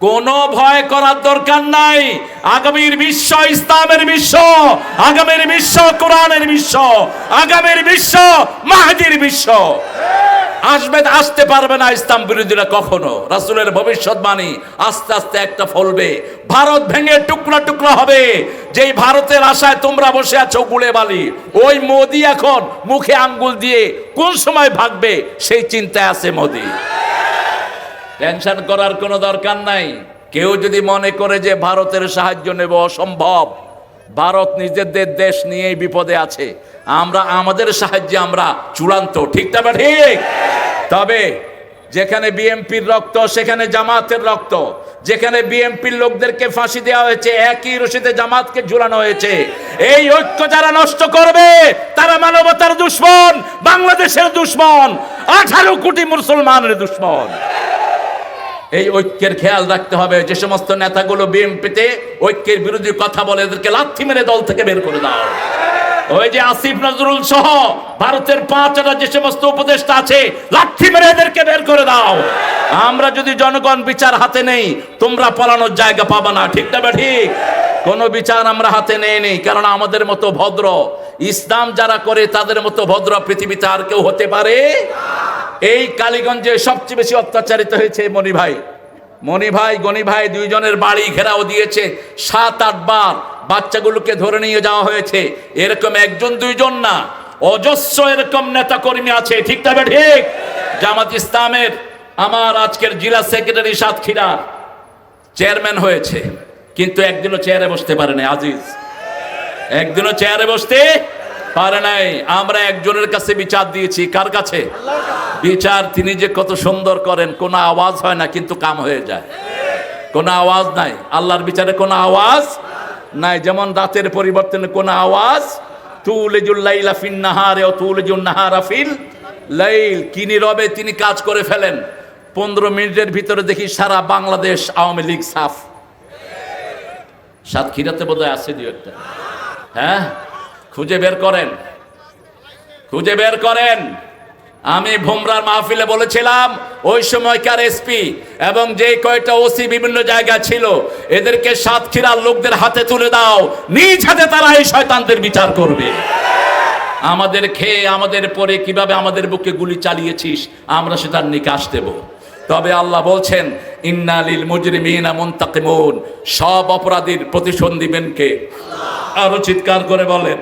কোনো ভয় করার দরকার নাই। আগামীর বিশ্ব ইসলামের বিশ্ব, আগামীর বিশ্ব কোরআনের বিশ্ব, আগামীর বিশ্ব মাহদীর বিশ্ব। আসতে পারবে না ইসলাম বিরোধীরা কখনো। রাসূলের ভবিষ্যৎবাণী আস্তে আস্তে একটা ফলবে, ভারত ভেঙে টুকরা টুকরা হবে। যেই ভারতের আশায় তোমরা বসে আছো গুলে বালি, ওই মোদি এখন মুখে আঙ্গুল দিয়ে কোন সময় ভাগবে সেই চিন্তায় আছে মোদি। টেনশন করার কোনো দরকার নাই। কেউ যদি মনে করে যে ভারতের সাহায্য নেব, অসম্ভব। ভারত নিজেদের দেশ নিয়েই বিপদে আছে, আমরা আমাদের সাহায্যে আমরা চূড়ান্ত, ঠিক না ঠিক? তবে যেখানে বিএনপির রক্ত সেখানে জামাতের রক্ত, যেখানে বিএনপির লোকদেরকে ফাঁসি দেওয়া হয়েছে একই রশিদে জামাতকে ঝুলানো হয়েছে। এই ঐক্য যারা নষ্ট করবে তারা মানবতার দুশমন, বাংলাদেশের দুশমন, 18 কোটি মুসলমানের দুশমন। এই ঐক্যের খেয়াল রাখতে হবে। যে সমস্ত নেতাগুলো বিএনপিতে ঐক্যের বিরোধী কথা বলে এদেরকে লাথি মেরে দল থেকে বের করে দাও। ওই যে আসিফ নজরুল সহ ভারতের 5টা যে সমস্ত উপদেষ্টা আছে লাথি মেরে এদেরকে বের করে দাও। আমরা যদি জনগণ বিচার হাতে নেই তোমরা পালানোর জায়গা পাবা না, ঠিক না ঠিক? কোনো বিচার আমরা হাতে নেই, কারণ আমাদের মতো ভদ্র ইসলাম যারা করে তাদের মতো ভদ্র পৃথিবীতে আর কেউ হতে পারে। এই কালীগঞ্জে সবচেয়ে বেশি অত্যাচারিত হয়েছে মনি ভাই গনি ভাই দুইজনের বাড়ি ঘেরাও দিয়েছে 7-8 বার। বাচ্চাগুলোকে ধরে নিয়ে যাওয়া হয়েছে। এরকম একজন দুইজন না, অজস্র এরকম নেতা কর্মী আছে, ঠিক না ঠিক? জামাত ইসলামের আমার আজকের জেলা সেক্রেটারি সাতক্ষীরা চেয়ারম্যান হয়েছে, কিন্তু একদিনও চেয়ারে বসতে পারে নাই। আজিজ একদিনও চেয়ারে বসতে পারে নাই। আমরা একজনের কাছে বিচার দিয়েছি। কার কাছে বিচার? তিনি যে কত সুন্দর করেন, কোনো আওয়াজ হয় না কিন্তু কাম হয়ে যায়। কোনো আওয়াজ নাই আল্লাহর বিচারে, কোনো আওয়াজ নাই। যেমন রাতের পরিবর্তনে কোনো আওয়াজ। তুলিজুল লাইলা ফিন নাহারে ও তুলিজুন নাহারা ফিল লাইল। কি নীরবে তিনি কাজ করে ফেলেন। 15 মিনিটের ভিতরে দেখি সারা বাংলাদেশ আওয়ামী লীগ সাফ। সাতক্ষীরাতে বোধহয় আছে দুই একটা। হ্যাঁ, খুঁজে বের করেন, খুঁজে বের করেন। আমি ভোমরার মাহফিলে বলেছিলাম ওই সময়কার এসপি এবং যে কয়টা ওসি বিভিন্ন জায়গা ছিল এদেরকে সাতক্ষীরার লোকদের হাতে তুলে দাও, নিজ হাতে তারা এই শয়তানদের বিচার করবে। আমাদের খেয়ে আমাদের পরে কিভাবে আমাদের বুকে গুলি চালিয়েছিস আমরা সেটার নিকাশ দেব। তবে আল্লাহ বলছেন ইন্না লিল মুজরিমিনা মুনতাকিমুন, সব অপরাধীর প্রতিশোধ দিবেন কে? আরো চিৎকার করে বলেন।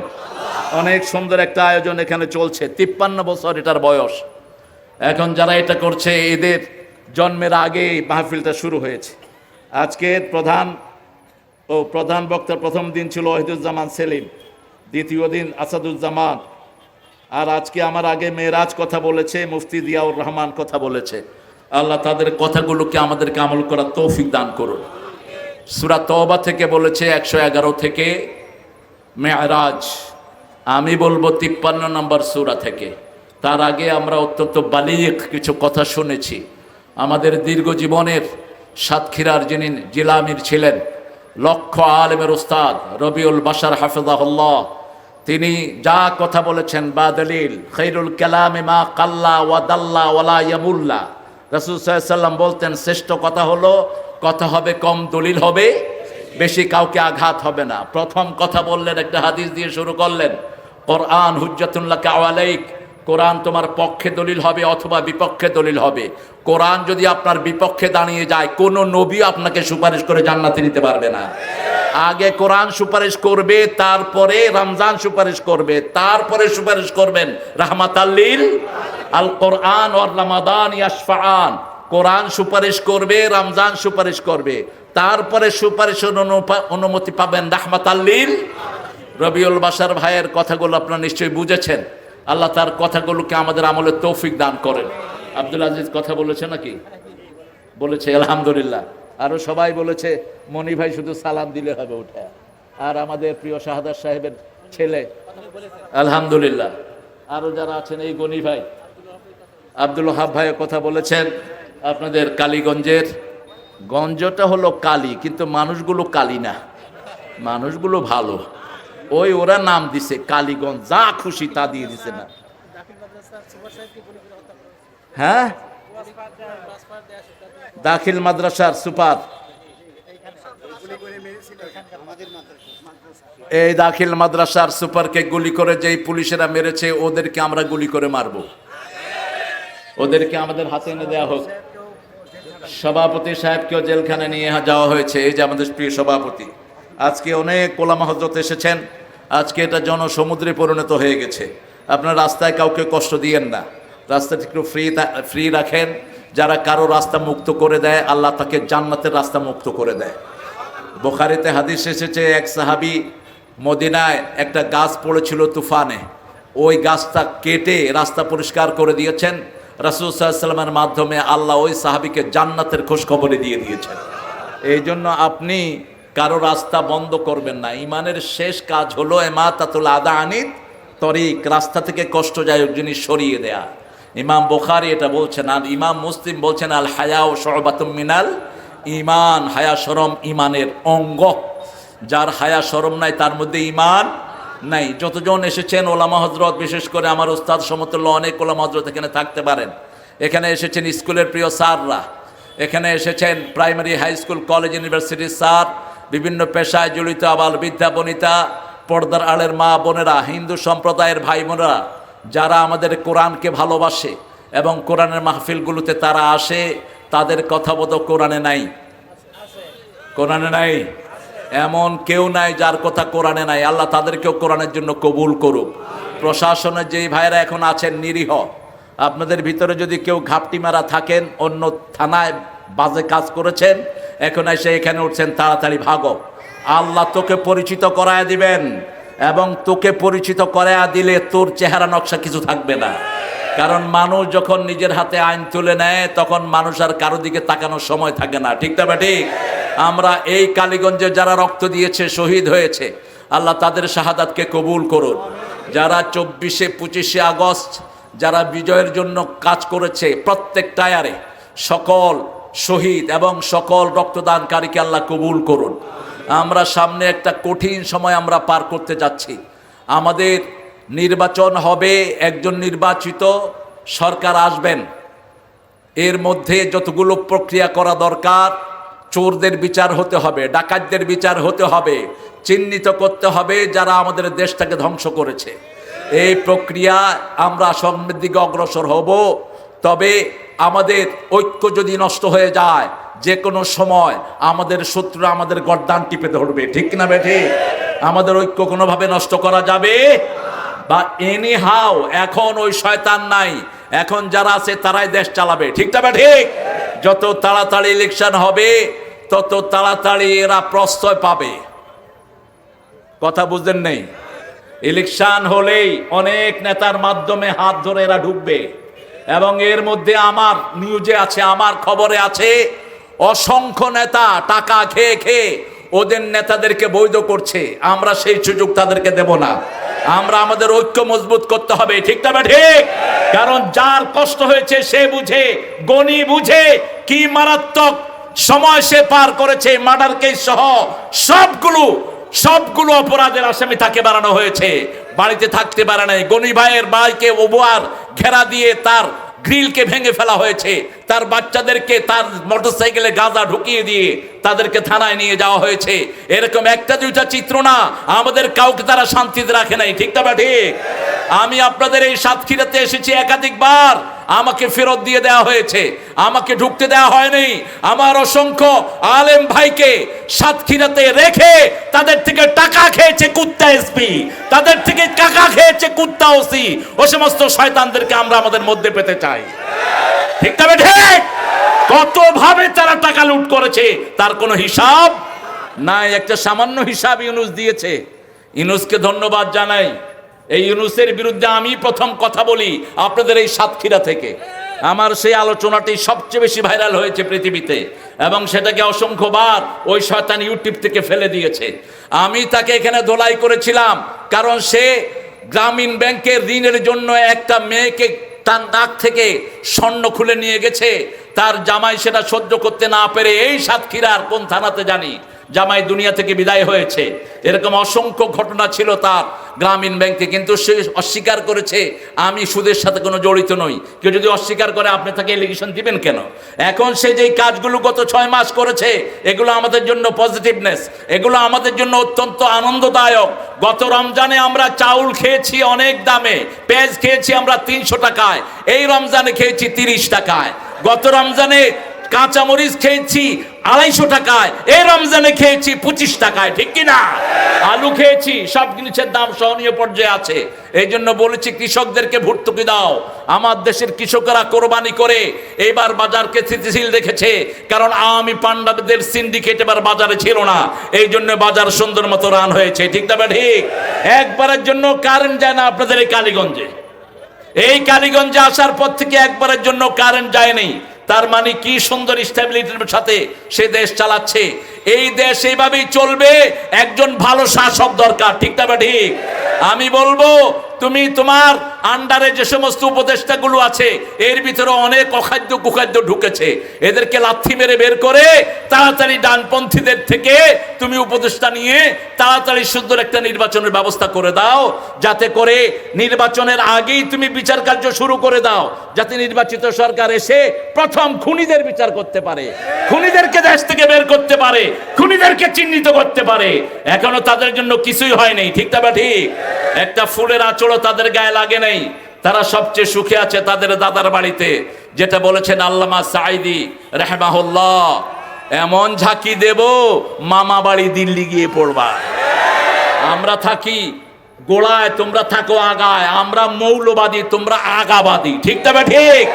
অনেক সুন্দর একটা আয়োজন এখানে চলছে। 53 বছর এটার বয়স। এখন যারা এটা করছে এদের জন্মের আগে মাহফিলটা শুরু হয়েছে। আজকের প্রধান বক্তার প্রথম দিন ছিল ওয়াহিদুজ্জামান সেলিম, দ্বিতীয় দিন আসাদুজ্জামান, আর আজকে আমার আগে মেরাজ কথা বলেছে, মুফতি জিয়াউর রহমান কথা বলেছে। আল্লাহ তাদের কথাগুলোকে আমাদেরকে আমল করার তৌফিক দান করুন। সূরা তওবা থেকে বলেছে 111 থেকে মেরাজ। আমি বলবো 53 নম্বর সূরা থেকে। তার আগে আমরা অত্যন্ত বালিগ কিছু কথা শুনেছি। আমাদের দীর্ঘ জীবনের সাতক্ষীরার যিনি জেলা আমির ছিলেন, লক্ষ আলেমের উস্তাদ রবিউল বাশার হাফিজাহুল্লাহ, তিনি যা কথা বলেছেন বা দলিল খৈরুল কালামে মা কাল্লা ওয়া দাল্লা ওয়ালা ইয়ামুল্লা। রাসূল সাল্লাল্লাহু আলাইহি ওয়াসাল্লাম বলতেন শ্রেষ্ঠ কথা হলো কথা হবে কম, দলিল হবে বেশি, কাউকে আঘাত হবে না। প্রথম কথা বললেন একটা হাদিস দিয়ে শুরু করলেন, কোরআন হুজ্জাতুন লাকা আলাইক, কোরআন তোমার পক্ষে দলিল হবে অথবা বিপক্ষে দলিল হবে। কোরআন যদি আপনার বিপক্ষে দাঁড়িয়ে যায় কোনো নবী আপনাকে সুপারিশ করে জান্নাতে নিতে পারবে না। আগে কোরআন সুপারিশ করবে, তারপরে রমজান সুপারিশ করবে, তারপরে সুপারিশ করবেন রাহমাতাল লিল আল কোরআন ওয়ার রমাদান ইয়াশফাআন। কোরআন সুপারিশ করবে, রমজান সুপারিশ করবে, তারপরে সুপারিশের অনুমতি পাবেন রাহমাতাল লিল। রবিউল বাশার ভাইয়ের কথাগুলো আপনারা নিশ্চয়ই বুঝেছেন। আল্লাহ তার কথাগুলোকে আমাদের আমলের তৌফিক দান করেন। আব্দুল আজিজ কথা বলেছে নাকি? বলেছে, আলহামদুলিল্লাহ। আরো সবাই বলেছে মনি ভাই শুধু সালাম দিলে হবে উঠে। আর আমাদের প্রিয় শাহাদাত সাহেবের ছেলে আলহামদুলিল্লাহ। আরো যারা আছেন এই গনি ভাই, আব্দুল ওহাব ভাই কথা বলেছেন। আপনাদের কালীগঞ্জের, গঞ্জটা হলো কালী কিন্তু মানুষগুলো কালী না, মানুষগুলো ভালো। ওই ওরা নাম দিছে কালীগঞ্জ, যা খুশি তা দিয়ে দিছে না। হ্যাঁ, দাখিল মাদ্রাসার সুপার এই দাখিল মাদ্রাসার সুপারকে গুলি করে যেই পুলিশেরা মেরেছে ওদেরকে আমরা গুলি করে মারব, ওদেরকে আমাদের হাতে এনে দেওয়া হোক। সভাপতি সাহেবকেও জেলখানে নিয়ে যাওয়া হয়েছে। এই যে আমাদের প্রিয় সভাপতি, আজকে অনেক ওলামা হযরত এসেছেন, আজকে এটা জনসমুদ্রে পরিণত হয়ে গেছে। আপনার রাস্তায় কাউকে কষ্ট দিয়েন না, রাস্তাটি একটু ফ্রি রাখেন। যারা কারো রাস্তা মুক্ত করে দেয় আল্লাহ তাকে জান্নাতের রাস্তা মুক্ত করে দেয়। বুখারীতে হাদিস এসেছে, এক সাহাবী মদিনায় একটা গাছ পড়েছিল তুফানে, ওই গাছটা কেটে রাস্তা পরিষ্কার করে দিয়েছেন। রাসূল সাল্লাল্লাহু আলাইহি ওয়াসাল্লামের মাধ্যমে আল্লাহ ওই সাহাবীকে জান্নাতের খোঁজখবরে দিয়ে দিয়েছেন। এই জন্য আপনি কারো রাস্তা বন্ধ করবেন না। ইমানের শেষ কাজ হলো ইমাতাতুল আদা আনিত তরিক, রাস্তা থেকে কষ্টদায়ক জিনিস সরিয়ে দেয়া। ইমাম বুখারী এটা বলছেন, আর ইমাম মুসলিম বলছেন আল হায়াউ শুবাতুম মিনাল ঈমান, হায়া শরম ইমানের অঙ্গ। যার হায়া শরম নাই তার মধ্যে ঈমান নাই। যতজন এসেছেন ওলামা হযরত, বিশেষ করে আমার উস্তাদ সমতুল্য অনেক ওলামা হযরত এখানে থাকতে পারেন। এখানে এসেছেন স্কুলের প্রিয় স্যাররা, এখানে এসেছেন প্রাইমারি, হাই স্কুল, কলেজ, ইউনিভার্সিটির স্যার, বিভিন্ন পেশায় জড়িত আবাল বিদ্যা বনিতা, পর্দার আড়ের মা বোনেরা, হিন্দু সম্প্রদায়ের ভাই বোনেরা, যারা আমাদের কোরআনকে ভালোবাসে এবং কোরআনের মাহফিলগুলোতে তারা আসে, তাদের কথা বোধ কোরআনে নাই। কোরআনে নাই, এমন কেউ নাই যার কথা কোরআনে নাই। আল্লাহ তাদেরকেও কোরআনের জন্য কবুল করুক। প্রশাসনের যেই ভাইরা এখন আছেন নিরীহ, আপনাদের ভিতরে যদি কেউ ঘাপটি মারা থাকেন, অন্য থানায় বাজে কাজ করেছেন, এখন এসে এখানে উঠছেন, তাড়াতাড়ি ভাগো। আল্লাহ তোকে পরিচিত করায় দিবেন, এবং তোকে পরিচিত করায়া দিলে তোর চেহারা নকশা কিছু থাকবে না। কারণ মানুষ যখন নিজের হাতে আইন তুলে নেয় তখন মানুষ আর কারো দিকে তাকানোর সময় থাকে না। ঠিক না ঠিক? আমরা এই কালীগঞ্জে যারা রক্ত দিয়েছে, শহীদ হয়েছে, আল্লাহ তাদের শাহাদাতকে কবুল করুন। যারা 24শে 25শে আগস্ট যারা বিজয়ের জন্য কাজ করেছে, প্রত্যেক টায়ারে সকল শহীদ এবং সকল রক্তদানকারীকে আল্লাহ কবুল করুন। আমরা সামনে একটা কঠিন সময় আমরা পার করতে যাচ্ছি। আমাদের নির্বাচন হবে, একজন নির্বাচিত সরকার আসবেন। এর মধ্যে যতগুলো প্রক্রিয়া করা দরকার, চোরদের বিচার হতে হবে, ডাকাতদের বিচার হতে হবে, চিহ্নিত করতে হবে যারা আমাদের দেশটাকে ধ্বংস করেছে। এই প্রক্রিয়া আমরা সামনের দিকে অগ্রসর হব। তবে আমাদের ঐক্য যদি নষ্ট হয়ে যায়, যে কোনো সময় আমাদের শত্রু আমাদের গর্দান টিপে ধরবে। ঠিক না বেঠি? আমাদের ঐক্য কোনোভাবে নষ্ট করা যাবে বা এনি হাও। এখন ওই শয়তান নাই, এখন যারা আছে তারাই দেশ চালাবে। ঠিক না ঠিক? যত তাড়াতাড়ি ইলেকশন হবে তত তাড়াতাড়ি এরা প্রশ্রয় পাবে। কথা বুঝলেন নেই? ইলেকশন হলেই অনেক নেতার মাধ্যমে হাত ধরে এরা ঢুকবে, এবং এর মধ্যে আমার নিউজে আছে, আমার খবরে আছে, অসংখ্য নেতা টাকা খেয়ে খেয়ে ওদের নেতাদেরকে বৈধ করছে। আমরা সেই সুযোগ তাদেরকে দেব না। আমরা আমাদের ঐক্য মজবুত করতে হবে। ঠিক না ঠিক? কারণ যার কষ্ট হয়েছে সে বুঝে, গণি বুঝে কি মারাত্মক সময় সে পার করেছে। মার্ডার কেস সহ সবগুলো অপরাধের আসামি তাকে বানানো হয়েছে, বাড়িতে থাকতে পারে নাই। গনি ভাইয়ের বাইকে ওভার ঘেরা দিয়ে তার গ্রিলকে ভেঙে ফেলা হয়েছে, তার বাচ্চাদেরকে তার মোটরসাইকেলে গাঁজা ঢুকিয়ে দিয়ে তাদেরকে থানায় নিয়ে যাওয়া হয়েছে। এরকম একটা দুইটা চিত্র না, আমাদের কাউকে তারা শান্তিতে রাখে নাই। ঠিক না ঠিক? আমি আপনাদের এই সাতক্ষীরাতে এসেছি একাধিকবার, আমাকে ফেরত দিয়ে দেওয়া হয়েছে, আমাকে ঢুকতে দেওয়া হয়নি। আমার অসংখ্য আলেম ভাইকে সাতক্ষীরাতে রেখে তাদের থেকে টাকা খেয়েছে কুত্তা এসপি, তাদের থেকে টাকা খেয়েছে কুত্তা ওসি। ও সমস্ত শয়তানদেরকে আমরা আমাদের মধ্যে পেতে চাই। ঠিক না ঠিক? কত ভাবে তারা টাকা লুট করেছে তার কোনো হিসাব নাই। একটা সামান্য হিসাব ইউনুস দিয়েছে, ইউনুসকে ধন্যবাদ জানাই। এই ইউনুসের বিরুদ্ধে আমি প্রথম কথা বলি আপনাদের এই সাতক্ষীরা থেকে। আমার সেই আলোচনাটি সবচেয়ে বেশি ভাইরাল হয়েছে পৃথিবীতে, এবং সেটাকে অসংখ্যবার ওই শয়তান ইউটিউব থেকে ফেলে দিয়েছে। আমি তাকে এখানে ধোলাই করেছিলাম, কারণ সে গ্রামীণ ব্যাংকের ঋণের জন্য একটা মেয়েকে তার নাক থেকে স্বর্ণ খুলে নিয়ে গেছে, তার জামাই সেটা সহ্য করতে না পেরে এই সাতক্ষীরার কোন থানাতে জানি জামাই দুনিয়া থেকে বিদায় হয়েছে। এরকম অসংখ্য ঘটনা ছিল তার গ্রামীণ ব্যাংকে, কিন্তু সে অস্বীকার করেছে আমি সুদের সাথে কোনো জড়িত নই। কেউ যদি অস্বীকার করে আপনি তাকে এলিগেশন দিবেন কেন? এখন সে যেই কাজগুলো গত 6 মাস করেছে এগুলো আমাদের জন্য পজিটিভনেস, এগুলো আমাদের জন্য অত্যন্ত আনন্দদায়ক। গত রমজানে আমরা চাউল খেয়েছি অনেক দামে, পেঁয়াজ খেয়েছি আমরা 300 টাকায়, এই রমজানে খেয়েছি 30 টাকায়। গত রমজানে কাঁচামরিচ খেয়েছি 250 টাকায়, এই রমজানে খেয়েছি 25 টাকায়, ঠিক কিনা? আলু খেয়েছি, সব জিনিসের দাম সহনীয় পর্যায়ে আছে। এই জন্য বলেছি কৃষকদেরকে ভর্তুকি দাও। আমার দেশের কৃষকরা কোরবানি করে এবার বাজারকে স্থিতিশীল রেখেছে, কারণ আওয়ামী পান্ডাদের সিন্ডিকেট এবার বাজারে ছিল না, এই জন্য বাজার সুন্দর মতো রান হয়েছে, ঠিক না? ঠিক। একবারের জন্য কারেন্ট যায় না আপনাদের এই কালীগঞ্জে। এই কালীগঞ্জে আসার পর থেকে একবারের জন্য কারেন্ট যায়নি। তার মানে কি সুন্দর স্টেবিলিটির সাথে সে দেশ চালাচ্ছে। এই দেশ এইভাবেই চলবে, একজন ভালো শাসক দরকার, ঠিক না? ঠিক। আমি বলবো তুমি তোমার আন্ডারে যে সমস্ত উপদেষ্টাগুলো আছে এর ভিতরে অনেক অখাদ্য কুখাদ্য ঢুকেছে, এদেরকে লাথি মেরে বের করে তাড়াতাড়ি ডানপন্থীদের থেকে তুমি উপদেষ্টা নিয়ে তাড়াতাড়ি সুন্দর একটা নির্বাচনের ব্যবস্থা করে দাও, যাতে করে নির্বাচনের আগেই তুমি বিচার কার্য শুরু করে দাও, যাতে নির্বাচিত সরকার এসে প্রথম খুনিদের বিচার করতে পারে, খুনিদেরকে দেশ থেকে বের করতে পারে, খুনিদেরকে চিহ্নিত করতে পারে। এখনো তাদের জন্য কিছুই হয় নাই, ঠিক না? ঠিক। একটা ফুলের আঁচড় তাদের গায়ে লাগে নাই। তারা সবচেয়ে সুখে আছে তাদের দাদার বাড়িতে, যেটা বলেছেন আল্লামা সাঈদী রাহমাহুল্লাহ, এমন ঝাঁকি দেব মামা বাড়ি দিল্লি গিয়ে পড়বা। আমরা থাকি গোড়ায়, তোমরা থাকো আগায়, আমরা মৌলবাদী তোমরা আগাবাদী, ঠিক না? ঠিক।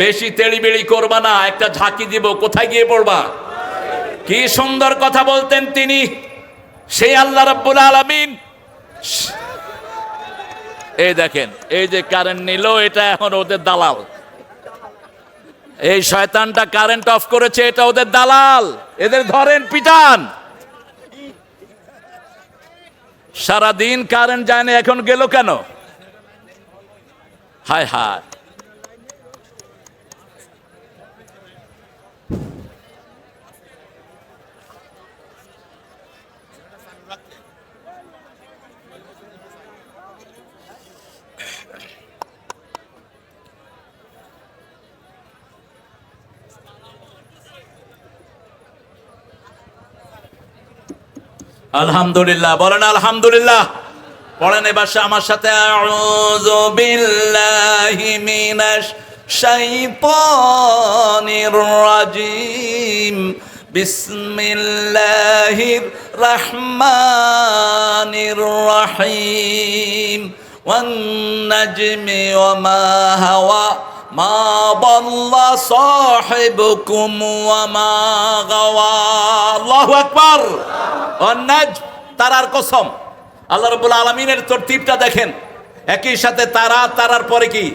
বেশি তেড়িবেড়ি করবা না, একটা ঝাঁকি দিব, কোথায় গিয়ে পড়বা? কি সুন্দর কথা বলতেন তিনি, সেই আল্লাহ রাব্বুল আলামিন। এই দেখেন, এই যে কারেন্ট নিল, এটা এখন ওদের দালাল। এই শয়তানটা কারেন্ট অফ করেছে, এটা ওদের দালাল, এদের ধরেন পিটান। সারাদিন কারেন্ট যায় না, এখন গেল কেন? হায় হায়। আলহামদুলিল্লাহ বলেন, আলহামদুলিল্লাহ পড়েন এবার আমার সাথে। আউযু বিল্লাহি মিনাশ শাইতানির রাজিম, বিসমিল্লাহির রহমানির রহিম, ওয়ান নাজমি ওয়া মা হাওয়া, মা দাল্লা সাহিবুকুম ওয়া মা গাওয়া। আল্লাহু আকবার। ওয়ান-নাজম, তারার কসম। আল্লাহ রাব্বুল আলামিনের তরতিবটা দেখেন, একই সাথে তারা, তারার পরে কি?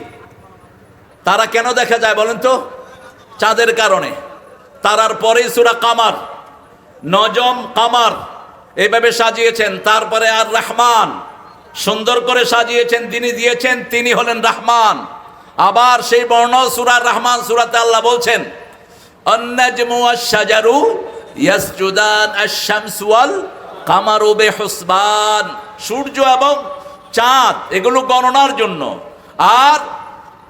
তারা কেন দেখা যায় বলেন তো? চাঁদের কারণে। তারার পরে সূরা কামার, নজম, কামার এইভাবে সাজিয়েছেন। তারপরে আর রহমান, সুন্দর করে সাজিয়েছেন, তিনি দিয়েছেন, তিনি হলেন রহমান। আবার সেই বর্ণ সূরা রহমান সূরাতে আল্লাহ বলছেন, আন-নাজমু ওয়াশ-শাজারু ইয়াসজুদান, আশ-শামসু ওয়াল কামারু বিহুসবান, সূর্য এবং চাঁদ এগুলো গণনার জন্য, আর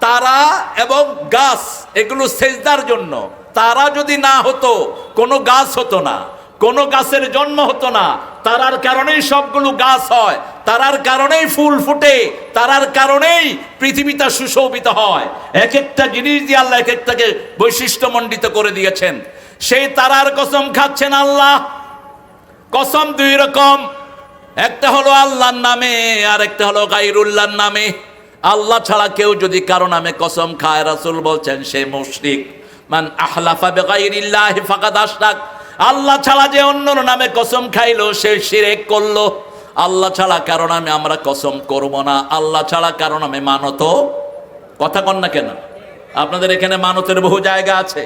তারা এবং গাছ এগুলো সেজদার জন্য। তারা যদি না হতো কোনো গাছ হতো না, কোনো গাছের জন্ম হতো না। তারার কারণেই সবগুলো গাছ হয়, তারার কারণেই ফুল ফুটে, তারার কারণেই পৃথিবীটা সুশোভিত হয়। এক একটা জিনিস দিয়ে আল্লাহ এক একটাকে বৈশিষ্ট্যমণ্ডিত করে দিয়েছেন। সেই তারার কসম খাচ্ছেন আল্লাহ। কসম দুই রকম, একটা হলো আল্লাহর নামে আর একটা হলো গায়রুল্লাহর নামে। আল্লাহ ছাড়া কেউ যদি কারো নামে কসম খায়, রাসূল বলছেন সে মুশরিক। মান আহলাফা বিগাইরিল্লাহি ফাকাদ আশরাক, আল্লাহ ছাড়া যে অন্যর নামে কসম খাইলো সে শিরক করলো। আল্লাহ ছাড়া কারো নামে আমরা কসম করব না, আল্লাহ ছাড়া কারো নামে মানত, কথা কন না কেন? আপনাদের এখানে মানতের বহু জায়গা আছে,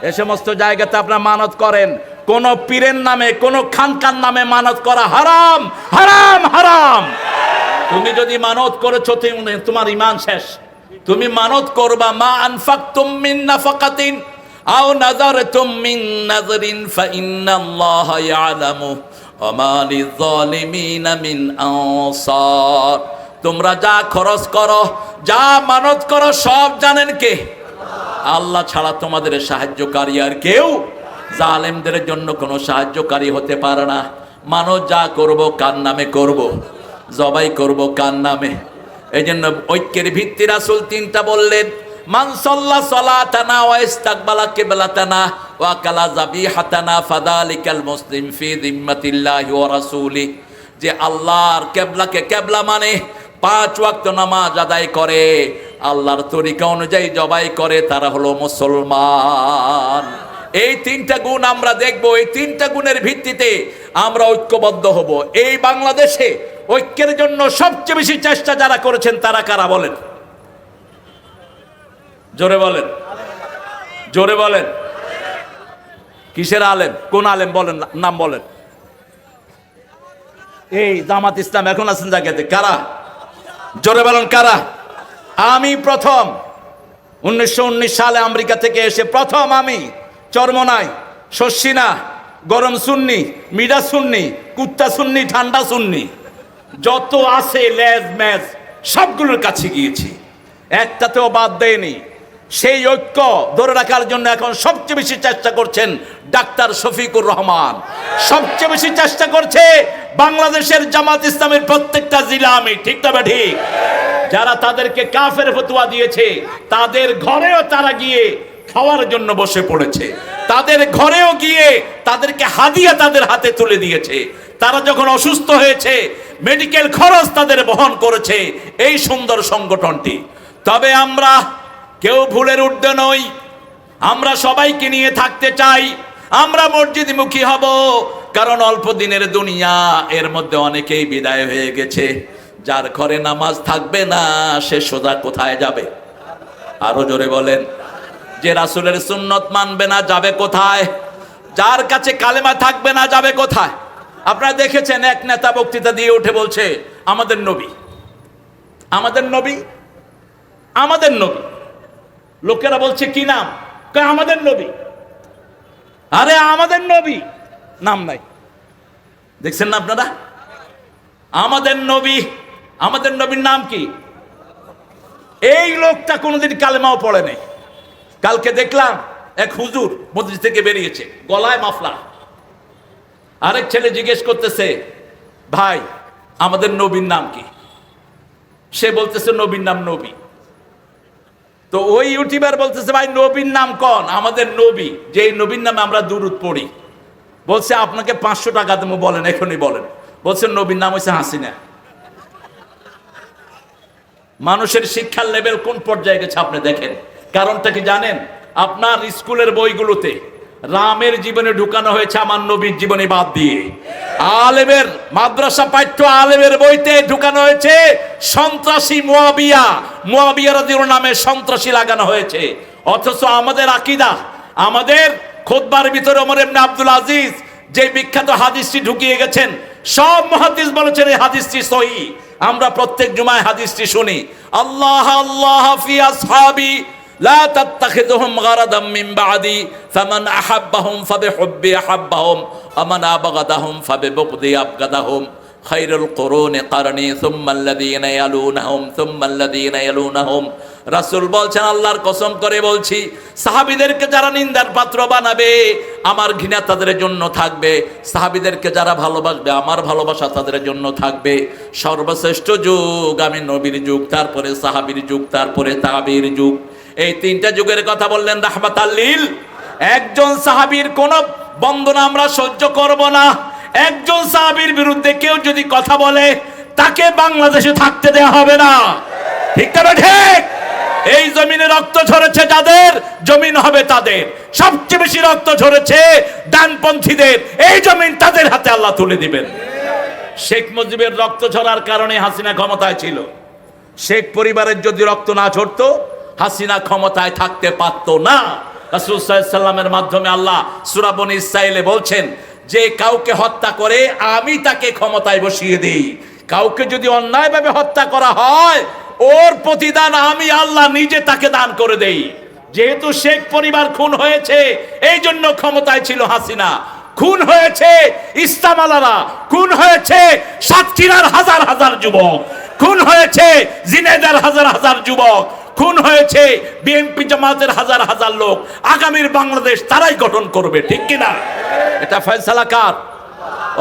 এ সমস্ত জায়গাতে আপনারা মানত করেন। কোন পীরের নামে, কোন খানকার নামে মানত করা হারাম, হারাম, হারাম। তুমি যদি মানত করেছো তোমার ঈমান শেষ, তুমি মানত করবা, মা আনফাকতুম মিন নাফাকাতিন আও নাযারতুম মিন নাযরিন ফাইন্নাল্লাহা ইয়ালামু ওয়া মা লিয-যালিমিনা মিন আনসার। তোমরা যা খরচ করো, যা মানত করো, সব জানেন কে? আল্লাহ ছাড়া তোমাদের সাহায্যকারী আর কেউ জালেমদের জন্য কোনো সাহায্যকারী হতে পারে না। মানত যা করব কার নামে করব? জবাই করব কার নামে? এই জন্য ঐক্যের ভিত্তি রাসূল তিনটা বললেন, মান সাল্লা সালাতানা ওয়া ইস্তাকবালা কিবলাতানা ওয়া কালা যাবিহাতানা ফাযালিকাল মুসলিম ফি যিম্মাতিল্লাহি ওয়া রাসূলি। যে আল্লাহর কিবলাকে কিবলা মানে 5 ওয়াক্ত নামাজ আদায় করে, আল্লাহর তরিকা অনুযায়ী জবাই করে, তারা হলো মুসলমান। এই তিনটা গুণ আমরা দেখব, এই তিনটা গুণের ভিত্তিতে আমরা ঐক্যবদ্ধ হব। এই বাংলাদেশে ঐক্যের জন্য সবচেয়ে বেশি চেষ্টা যারা করেছেন তারা কারা বলেন? জোরে বলেন, জোরে বলেন। কিসের আলেম? কোন আলেম বলেন, নাম বলেন। এই জামাত ইসলাম এখন আছেন জায়গাতে, কারা? জোরে বলেন কারা? আমি প্রথম 1919 সালে আমেরিকা থেকে এসে প্রথম আমি চরমনাই, শস্যিনা, গরম সুন্নি, মিডা সুন্নি, কুত্তা সুন্নি, ঠান্ডা সুন্নি, যত আছে লেজ ম্যাজ সবগুলোর কাছে গিয়েছি, একটাতেও বাদ দেয়নি। সেই ঐক্য ধরে রাখার জন্য এখন সবচেয়ে বেশি চেষ্টা করছেন ডাক্তার শফিকুর রহমান, সবচেয়ে বেশি চেষ্টা করছে বাংলাদেশের জামাত ইসলামের প্রত্যেকটা জেলা আমি, ঠিক তবে ঠিক। যারা তাদেরকে কাফের ফতোয়া দিয়েছে তাদের ঘরেও তারা গিয়ে খাওয়ার জন্য বসে পড়েছে, তাদের ঘরেও গিয়ে তাদেরকে হাদিয়া তাদের হাতে তুলে দিয়েছে। তারা যখন অসুস্থ হয়েছে মেডিকেল খরচ তাদের বহন করেছে এই সুন্দর সংগঠনটি। তবে আমরা কেউ ভুলের ঊর্ধ্বে নই, আমরা সবাইকে নিয়ে থাকতে চাই। আমরা মসজিদমুখী হব, কারণ অল্প দিনের দুনিয়া, এর মধ্যে অনেকেই বিদায় হয়ে গেছে। যার ঘরে নামাজ থাকবে না সে সোজা কোথায় যাবে? আরো জোরে বলেন। যে রাসূলের সুন্নত মানবে না যাবে কোথায়? যার কাছে কালেমা থাকবে না যাবে কোথায়? আপনারা দেখেছেন এক নেতা বক্তৃতা দিয়ে উঠে বলছে আমাদের নবী, আমাদের নবী, আমাদের নবী। লোকেরা বলছে কি নাম? আমাদের নবী। আরে আমাদের নবী নাম নাই, দেখছেন না আপনারা? আমাদের নবী, আমাদের নবীর নাম কি? এই লোকটা কোনোদিন কালেমাও পড়ে নাই। কালকে দেখলাম এক হুজুর মসজিদ থেকে বেরিয়েছে, গলায় মাফলা। আরেক ছেলে জিজ্ঞেস করতেছে ভাই আমাদের নবীর নাম কি? সে বলতেছে নবীর নাম নবী। তো ওই ইউটিউবার বলতেছে ভাই নবীর নাম কোন? আমাদের নবী, যে নবীর নামে আমরা দুরূদ পড়ি। বলছে আপনাকে 500 টাকা দেবো, বলেন এখনই বলেন। বলছে নবীর নাম হচ্ছে হাসিনা। মানুষের শিক্ষার লেভেল কোন পর্যায়ে গেছে আপনি দেখেন। কারণটা কি জানেন? আপনার স্কুলের বইগুলোতে রামের জীবনে ঢুকানো হয়েছে আমার নবীর জীবনে বাদ দিয়ে। আলেমের মাদ্রাসা পাঠ্য আলেমের বইতে ঢুকানো হয়েছে সন্ত্রাসী মুয়াবিয়া, মুয়াবিয়া রাদিয়াল্লাহু নামে সন্ত্রাসী লাগানো হয়েছে। অথচ আমাদের আকীদা, আমাদের খুতবার ভিতরে ওমর ইবনে আব্দুল আজিজ যে বিখ্যাত হাদিসটি ঢুকিয়ে গেছেন, সব মুহাদ্দিস বলেছেন এই হাদিসটি সহিহ। আমরা প্রত্যেক জুমায় হাদিসটি শুনি, আল্লাহ আল্লাহ ফি আসহাবি লা তাত্তাখিযুহুম গারাদাম মিন বাদি ফামান আহাব্বাহুম ফাবিহুব্বি আহাব্বাহুম ওয়া মান আবগাদাহুম ফাবিবুগদি আবগাদাহুম খায়রুল কুরুনি কারনি সুম্মা আল্লাযীনা ইয়ালুনাহুম সুম্মা আল্লাযীনা ইয়ালুনাহুম। রাসূল বলছেন আল্লাহর কসম করে বলছি, সাহাবীদেরকে যারা নিন্দার পাত্র বানাবে আমার ঘৃণা তাদের জন্য থাকবে, সাহাবীদেরকে যারা ভালোবাসবে আমার ভালোবাসা তাদের জন্য থাকবে। সর্বশ্রেষ্ঠ যুগ আমি নবীর যুগ, তারপরে সাহাবীর যুগ, তারপরে তাবির যুগ। এই তিনটা যুগের কথা বললেন রাহমাতাল লিল। একজন সাহাবীর কোন বন্দনা আমরা সহ্য করব না। একজন সাহাবীর বিরুদ্ধে কেউ যদি কথা বলে তাকে বাংলাদেশে থাকতে দেওয়া হবে না, ঠিক না ঠিক? এই জমিনে রক্ত ঝরেছে যাদের, জমিন হবে তাদের। সবচেয়ে বেশি রক্ত ঝরেছে ডানপন্থীদের, এই জমিন তাদের হাতে আল্লাহ তুলে দিবেন। শেখ মুজিবের রক্ত ঝরার কারণে হাসিনা ক্ষমতায় ছিল। শেখ পরিবারের যদি রক্ত না ঝরতো হাসিনা ক্ষমতায় থাকতে পারতো না। রাসূল সাল্লাল্লাহু আলাইহি ওয়াসাল্লামের মাধ্যমে আল্লাহ সূরা বনী ইসরাঈলে বলছেন যে কাউকে হত্যা করে আমি তাকে ক্ষমতায় বসিয়ে দেই। কাউকে যদি অন্যায়ভাবে হত্যা করা হয় ওর প্রতিদান আমি আল্লাহ নিজে তাকে দান করে দেই। যেহেতু শেখ পরিবার খুন হয়েছে, এই জন্য ক্ষমতায় ছিল হাসিনা। খুন হয়েছে ইস্তামালারা, খুন হয়েছে সাতক্ষীরার হাজার হাজার যুবক, খুন হয়েছে জিনেদার হাজার হাজার যুবক, খুন হয়েছে বিএনপি জামাতের হাজার হাজার লোক। আগামীর বাংলাদেশ তারাই গঠন করবে, ঠিক কিনা? এটা ফয়সালা কার?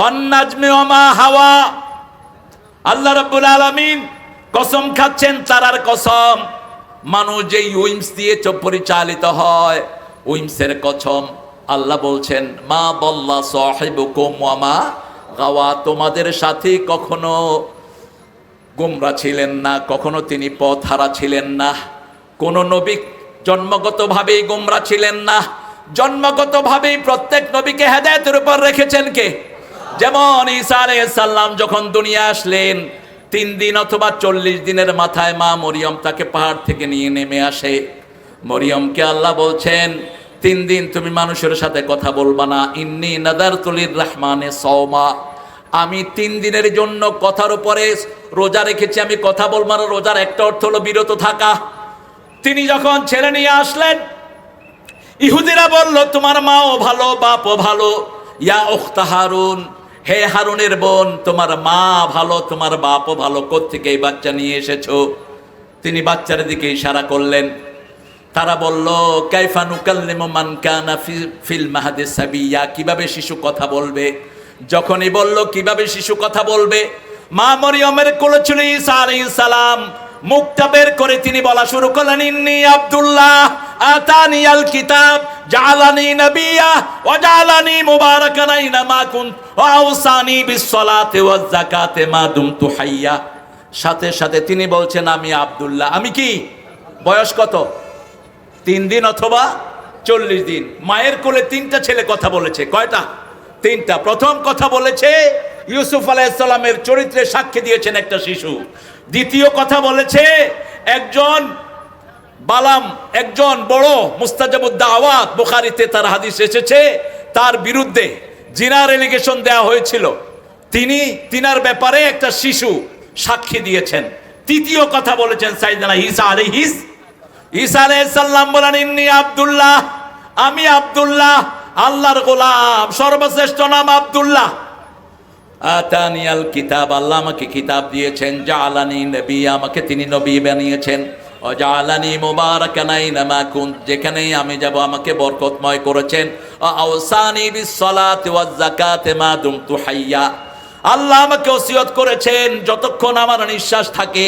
অন্নাজমে ওমা হাওয়া। আল্লাহ রাব্বুল আলামিন কসম খাচ্ছেন, তারার কসম। মানুষ যে উইমস দিয়ে পরিচালিত হয়, উইমসের কসম। আল্লাহ বলছেন, মা বল্লা সাহিবুকুম ওয়া মা গাওয়া, তোমাদের সাথে কখনো গোমরা ছিলেন না, কখনো তিনি পথ হারা ছিলেন না। কোন নবী জন্মগতভাবেই গোমরা ছিলেন না। জন্মগতভাবেই প্রত্যেক নবীকে হেদায়েতের উপর রেখেছেন কে? যেমন ঈসা আলাইহিস সালাম যখন দুনিয়া আসলেন, 3 দিন অথবা 40 দিনের মাথায় মা মরিয়ম তাকে পাহাড় থেকে নিয়ে নেমে আসে। মরিয়মকে আল্লাহ বলছেন, 3 দিন তুমি মানুষের সাথে কথা বলবা না। ইন্নী নাদারতু লির-রাহমানি সাওমা, আমি 3 দিনের জন্য কথার উপরে রোজা রেখেছি। আমি কথা বলবো না। রোজার একটা অর্থ হলো বিরত থাকা। তিনি যখন ছেলে নিয়ে আসলেন, ইহুদিরা বলল, তোমার মাও ভালো, বাপও ভালো। ইয়া উখতা হারুন, হে হারুনের বোন, তোমার মা ভালো, তোমার বাপও ভালো, কোত্থেকে এই বাচ্চা নিয়ে এসেছো? তিনি বাচ্চার দিকে ইশারা করলেন। তারা বলল, কাইফা নুকাল্লিমু মান কানা ফিল মাহদি সাবিয়া, কিভাবে শিশু কথা বলবে? যখনই বলল কিভাবে শিশু কথা বলবে, মা মরিয়মের কোলে ছিল ঈসা আলাইহিস সালাম। মুখটা বের করে তিনি বলা শুরু করলেন, ইন্নী আব্দুল্লাহ আতানিয়াল কিতাব জাআলানি নাবিয়্যা ওয়া জাআলানি মুবারাকান আইনামা কুনত ওয়া আওসানি বিস-সালাতি ওয়াজ-যাকাতি মা দুমতু হাইয়্যা। সাথে সাথে তিনি বলছেন, আমি আব্দুল্লাহ। আমি কি? বয়স কত? 3 দিন অথবা 40 দিন। মায়ের কোলে 3টা ছেলে কথা বলেছে। কয়টা? 3টা। প্রথম কথা বলেছে ইউসুফ আলাইহিস সালামের চরিত্রে সাক্ষী দিয়েছেন একটা শিশু। দ্বিতীয় কথা বলেছে একজন বালাম, একজন বড় মুস্তাজাবুদ দাওয়াত, বুখারীতে তার হাদিস এসেছে, তার বিরুদ্ধে জিনার এলিগেশন দেওয়া হয়েছিল। তিনার ব্যাপারে একটা শিশু সাক্ষী দিয়েছেন। তৃতীয় কথা বলেছেন সাইয়েদনা ঈসা আলাইহিস সালাম বলেন, ইন্নী আব্দুল্লাহ, আমি আব্দুল্লাহ, আল্লাহর গোলাম, সর্বশ্রেষ্ঠ নাম আব্দুল্লাহ। আতানিয়াল কিতাব, আল্লাহ আমাকে কিতাব দিয়েছেন। জাআলানি নবিয়্যা, আমাকে তিনি নবী বানিয়েছেন। ও জাআলানি মুবারাকান আইনামা কুনত, যেখানেই আমি যাব আমাকে বরকতময় করেছেন। ও আওসানি বিস-সালাতি ওয়াজ-যাকাতি মা দুমতু হাইয়্যা, আল্লাহ আমাকে ওসিয়ত করেছেন যতক্ষণ আমার নিঃশ্বাস থাকে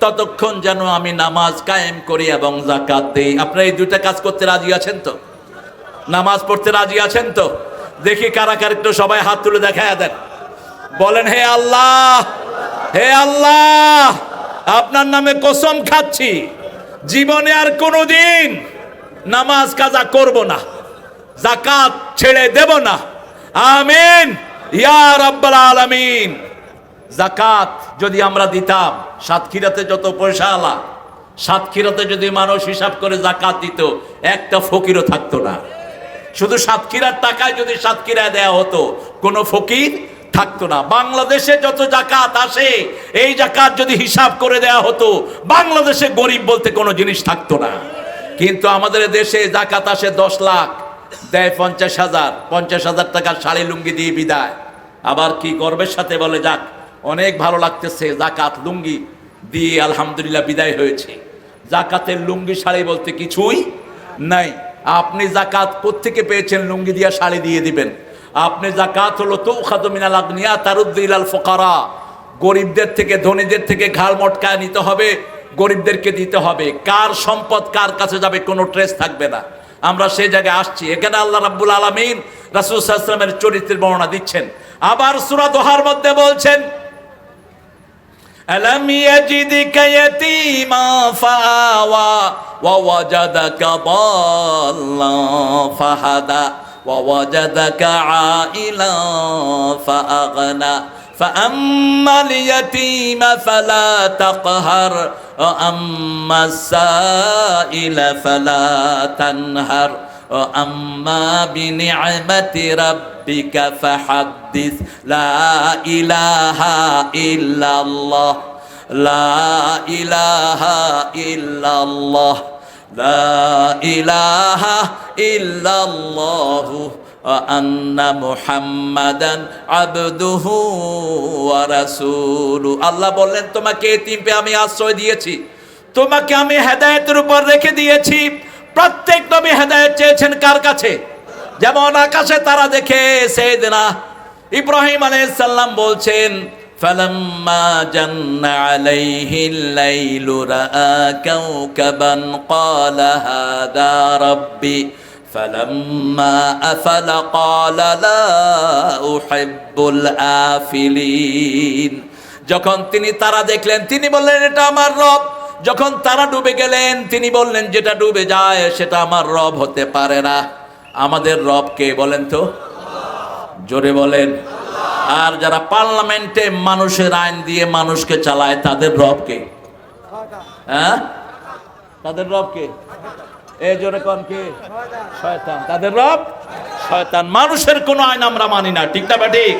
ততক্ষণ যেন আমি নামাজ কায়েম করি এবং যাকাত দেই। আপনারা এই দুইটা কাজ করতে রাজি আছেন তো? নামাজ পড়তে রাজি আছেন তো? দেখি কারা কারা, একটু সবাই হাত তুলে দেখায় দেন। বলেন, হে আল্লাহ, হে আল্লাহ, আপনার নামে কসম খাচ্ছি জীবনে আর কোনোদিন নামাজ কাজা করব না, যাকাত ছেড়ে দেব না। আমিন ইয়া রাব্বাল আলামিন। যাকাত যদি আমরা দিতাম, সাতক্ষীরাতে যত পয়সাওয়ালা, সাতক্ষীরাতে যদি মানুষ হিসাব করে যাকাত দিত, একটা ফকিরও থাকতো না। শুধু সাতক্ষীরার টাকায় যদি সাতক্ষীরায় দেয়া হতো, কোনো ফকির থাকতো না। বাংলাদেশে যত যাকাত আসে, এই যাকাত যদি হিসাব করে দেয়া হতো, বাংলাদেশে গরিব বলতে কোনো জিনিস থাকতো না। কিন্তু আমাদের দেশে যাকাত আসে 10 লাখ, দেয় 50,000, 50,000 টাকার শাড়ি লুঙ্গি দিয়ে বিদায়। আবার কি গর্বের সাথে বলে, যাক অনেক ভালো লাগতেছে, যাকাত লুঙ্গি দিয়ে আলহামদুলিল্লাহ বিদায় হয়েছে। যাকাতের লুঙ্গি শাড়ি বলতে কিছুই নাই। আপনি যাকাত কোত্থেকে পেয়েছেন? লুঙ্গি দিয়া শাড়ি দিয়ে দিবেন। আপনি যাকাত হলো তুখাযু মিনাল আগনিয়া তারুদ্দু ইলাল ফুকারা, গরিবদের থেকে, ধনীদের থেকে ঘাড় মটকায় নিতে হবে, গরিবদেরকে দিতে হবে। কার সম্পদ কার কাছে যাবে কোনো ট্রেস থাকবে না। আমরা সেই জায়গায় আসছি। এখানে আল্লাহ রাব্বুল আলামিন রাসূল সাল্লাল্লাহু আলাইহি ওয়াসাল্লামের চরিত্রের বর্ণনা দিচ্ছেন। আবার সূরা দোহার মধ্যে বলছেন, আলাম ইয়াজিদকা ইয়াতীমা ফাআওয়া ওয়া ওয়াজাদাকা দাল্লান ফাহাদা ওয়া ওয়াজাদাকা আইলান ফাআগনা فأما اليتيم فلا تقهر وأما السائل فلا تنهر وأما بنعمة ربك فحدث لا إله إلا الله লা ইলাহা ইল্লাল্লাহ, লা ইলাহা ইল্লাল্লাহু ওয়া আন্না মুহাম্মাদান আবদুহু ওয়া রাসূলু। আল্লাহ বললেন তোমাকে এতিমে আমি আশ্রয় দিয়েছি, তোমাকে আমি হেদায়েতের উপর রেখে দিয়েছি। প্রত্যেক নবী হেদায়েত চেয়েছেন কার কাছে? যেমন আকাশে তারা দেখে সাইয়েদনা ইব্রাহিম আলাইহিস সালাম বলছেন ফালাম্মা জান্না আলাইহিল লাইলু রাআ কাওকাবান ক্বালা হাদা রাব্বি ফালাম্মা আফালা ক্বালা লা উহিব্বুল আফিলিন। যখন তিনি তারা দেখলেন তিনি বললেন এটা আমার রব। যখন তারা ডুবে গেলেন তিনি বললেন যেটা ডুবে যায় সেটা আমার রব হতে পারে না। আমাদের রব কে বলেন তো? জোরে বলেন। আর যারা পার্লামেন্টে মানুষের আইন দিয়ে মানুষকে চালায় তাদের রব কে? হ্যাঁ, তাদের রব কে? এই জোরে কোন কে? শয়তান। তাদের রব শয়তান। মানুষের কোনো আইন আমরা মানি না, ঠিক না ঠিক?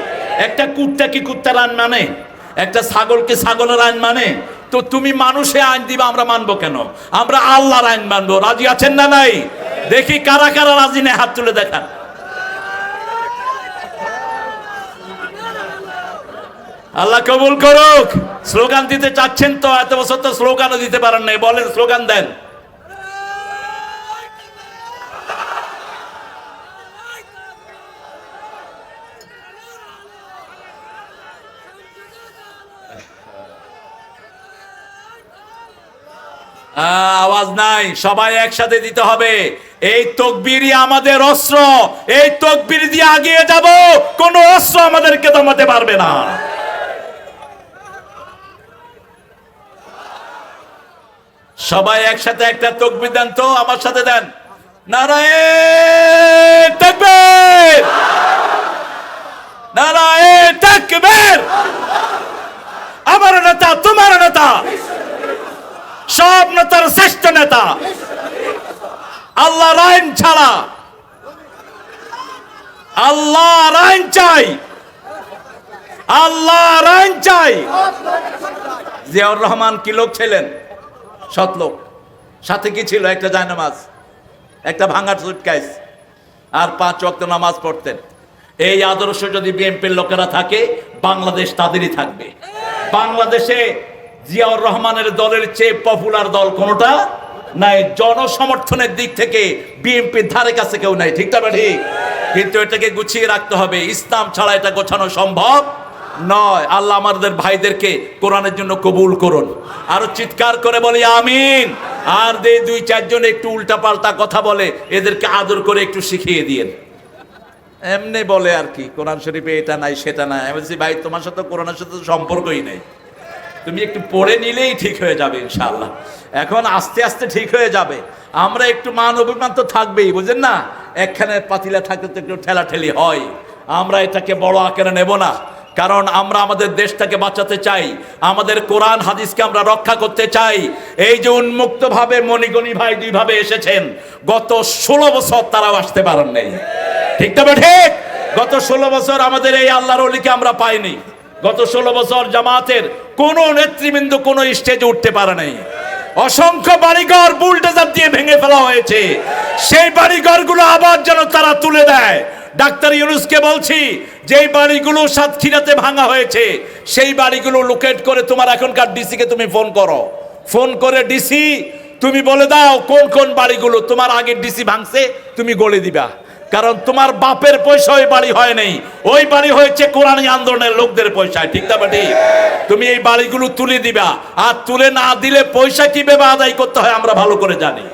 একটা কুত্তা কি কুত্তার আইন মানে? একটা ছাগল কি ছাগলের আইন মানে? তো তুমি মানুষের আইন দিবা, আমরা মানবো কেন? আমরা আল্লাহর আইন মানবো। রাজি আছেন না নাই? দেখি কারা কারা রাজি নেই, হাত তুলে দেখান। আল্লাহ কবুল করুক। স্লোগান দিতে চাচ্ছেন তো? এত বছর তো স্লোগানও দিতে পারেন নাই, বলেন স্লোগান দেন। আওয়াজ নাই, সবাই একসাথে দিতে হবে। এই তাকবীরই আমাদের অস্ত্র, এই তাকবীর দিয়ে এগিয়ে যাব, কোনো অস্ত্র আমাদেরকে থামাতে পারবে না। সবাই একসাথে একটা তাকবীর দেন তো, আমার সাথে দেন। নারায়ে তাকবীর, নারায়ে তাকবীর। আমার নেতা তোমার নেতা, সব নেতার শ্রেষ্ঠ নেতা, আল্লাহর আইন ছাড়া। আল্লাহর আইন চাই, আল্লাহর আইন চাই। জিয়াউর রহমান কি লোক ছিলেন? সৎ লোক। সাথে কি ছিল? একটা জায়নামাজ, একটা ভাঙা সুটকেস, আর 5 ওয়াক্ত নামাজ পড়তেন। এই আদর্শ যদি বিএনপির লোকেরা থাকে, বাংলাদেশ তাদেরই থাকবে। বাংলাদেশে জিয়াউর রহমানের দলের চেয়ে পপুলার দল কোনটা নাই। জনসমর্থনের দিক থেকে বিএনপির ধারে কাছে কেউ নাই, ঠিক না ঠিক? কিন্তু এটাকে গুছিয়ে রাখতে হবে। ইসলাম ছাড়া এটা গোছানো সম্ভব নয়। আল্লাহ আমাদের ভাইদেরকে কোরআনের জন্য কবুল করুন। আরো চিৎকার করে বলি আমিন। আর 2-4 জন একটু উল্টা পাল্টা কথা বলে, এদেরকে আদর করে একটু শিখিয়ে দিয়েন। এমনি বলে আর কি, কোরআন শরীফে এটা নাই সেটা নাই। আমি বলছি ভাই তোমার সাথে কোরআনের সাথে সম্পর্কই নেই, তুমি একটু পড়ে নিলেই ঠিক হয়ে যাবে ইনশাআল্লাহ। এখন আস্তে আস্তে ঠিক হয়ে যাবে। আমরা একটু মান অভিমান তো থাকবেই, বুঝেন না? একখানে পাতিলা থাকতে তো একটু ঠেলাঠেলি হয়। আমরা এটাকে বড় আকারে নেব না, কারণ আমরা আমাদের দেশটাকে বাঁচাতে চাই, আমাদের কোরআন হাদিসকে আমরা রক্ষা করতে চাই। এই যে উন্মুক্ত ভাবে মণিগণি ভাই 2 ভাবে এসেছেন, গত 16 বছর তারাও আসতে পারেন নাই, ঠিক তবে ঠিক? গত 16 বছর আমাদের এই আল্লাহর ওলিকে আমরা পাইনি। গত 16 বছর জামাতের কোন নেতৃবৃন্দ কোন স্টেজে উঠতে পারে নাই। অসংখ্য বাড়িঘর বুলডোজার দিয়ে ভেঙে ফেলা হয়েছে। সেই বাড়িঘরগুলো আবার যেন তারা তুলে দেয়। ডাক্তার ইউনূসকে বলছি, যেই বাড়িগুলো সাতক্ষীরাতে ভাঙা হয়েছে সেই বাড়িগুলো লোকেট করে তোমার এখনকার ডিসি কে তুমি ফোন করো, ফোন করে ডিসি তুমি বলে দাও কোন কোন বাড়িগুলো তোমার আগের ডিসি ভাঙছে, তুমি গড়ে দিবা। কারণ তোমার বাপের পয়সা ওই বাড়ি হয় নাই, ওই বাড়ি হয়েছে কোরআনী আন্দোলনের লোকদের পয়সায়, ঠিক না ঠিক? তুমি এই বাড়িগুলো তুলে দিবা, আর তুলে না দিলে পয়সা কিভাবে আদায় করতে হয় আমরা ভালো করে জানি।